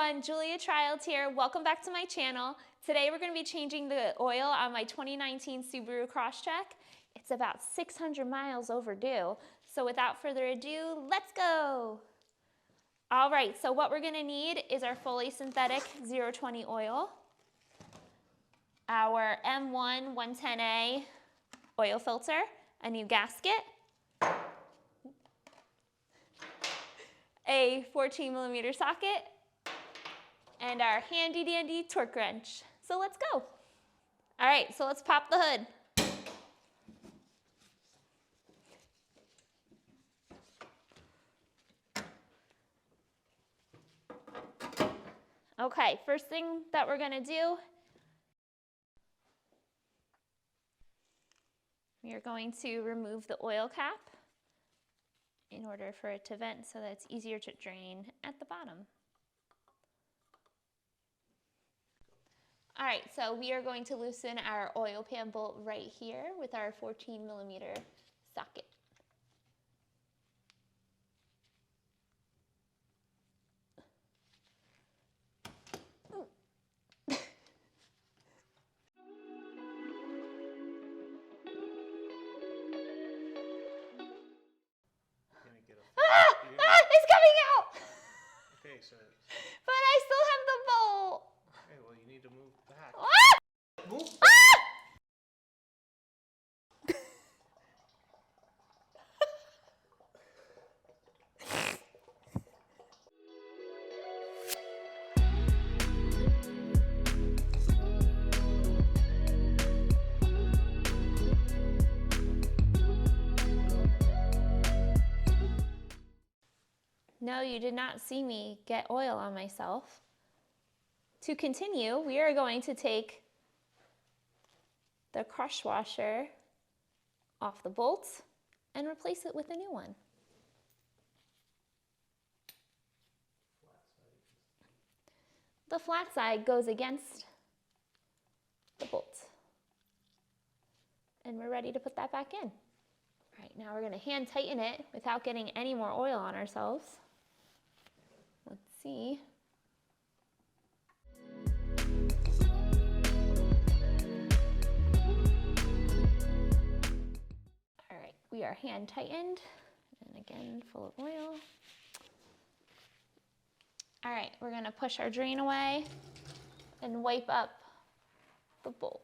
everyone, Julia Childs here. Welcome back to my channel. Today we're going to be changing the oil on my 2019 Subaru Crosstrek. It's about 600 miles overdue. So without further ado, let's go. All right, so what we're going to need is our fully synthetic 020 oil, our M1 110A oil filter, a new gasket, a 14mm socket, and our handy dandy torque wrench. So let's go. All right, so let's pop the hood. Okay, first thing that we're gonna do, we are going to remove the oil cap in order for it to vent so that it's easier to drain at the bottom. All right, so we are going to loosen our oil pan bolt right here with our 14mm socket. It's coming out! Okay, so. But I still have the bolt. Okay, well, you need to move back. Ah! Move. Ah! No, you did not see me get oil on myself. To continue, we are going to take the crush washer off the bolt and replace it with a new one. The flat side goes against the bolt. And we're ready to put that back in. All right, now we're going to hand tighten it without getting any more oil on ourselves. Let's see. All right, we are hand tightened, and again, full of oil. All right, we're gonna push our drain away and wipe up the bolt.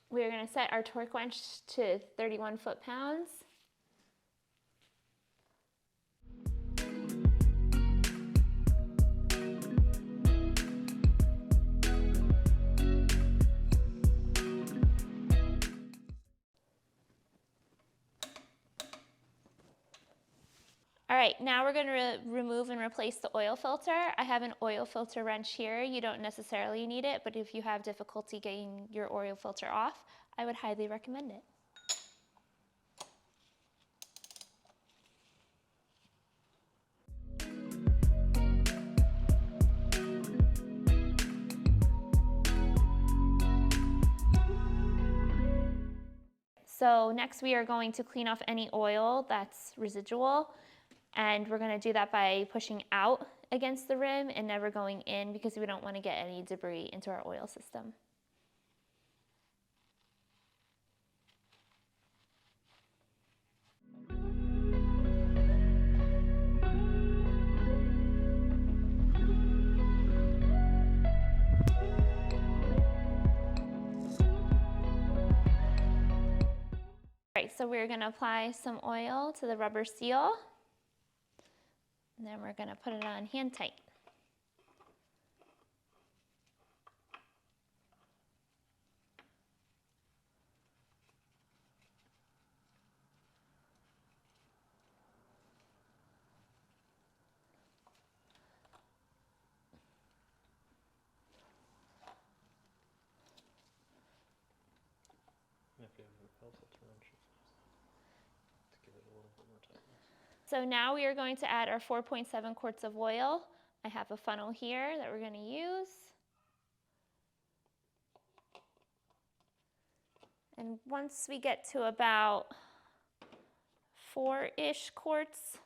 We are gonna set our torque wrench to 31 foot-pounds. All right, now we're going to remove and replace the oil filter. I have an oil filter wrench here. You don't necessarily need it, but if you have difficulty getting your oil filter off, I would highly recommend it. So next we are going to clean off any oil that's residual. And we're going to do that by pushing out against the rim and never going in because we don't want to get any debris into our oil system. All right, so we're going to apply some oil to the rubber seal. And then we're going to put it on hand tight. You have to have an oil filter wrench to give it a little bit more tightness. So now we are going to add our 4.7 quarts of oil. I have a funnel here that we're going to use. And once we get to about 4-ish quarts.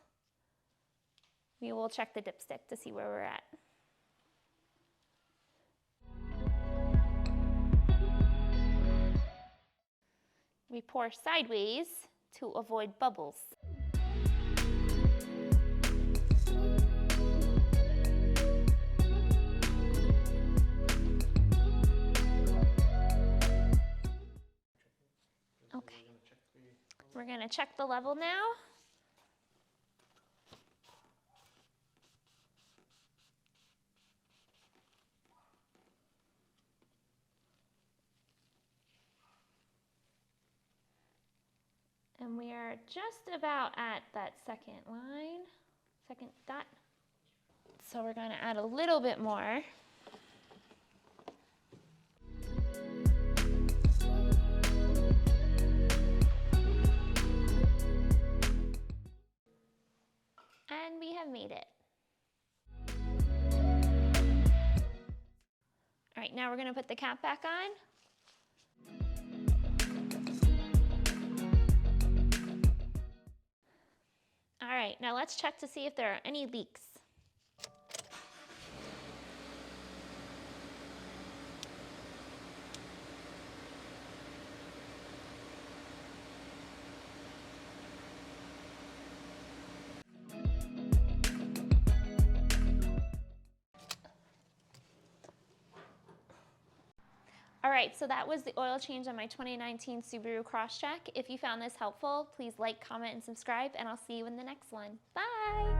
We will check the dipstick to see where we're at. We pour sideways to avoid bubbles. Okay, we're going to check the level now. And we are just about at that second line, second dot. So we're going to add a little bit more. And we have made it. All right, now we're going to put the cap back on. All right, now let's check to see if there are any leaks. All right, so that was the oil change on my 2019 Subaru Crosstrek. If you found this helpful, please like, comment, and subscribe, and I'll see you in the next one. Bye!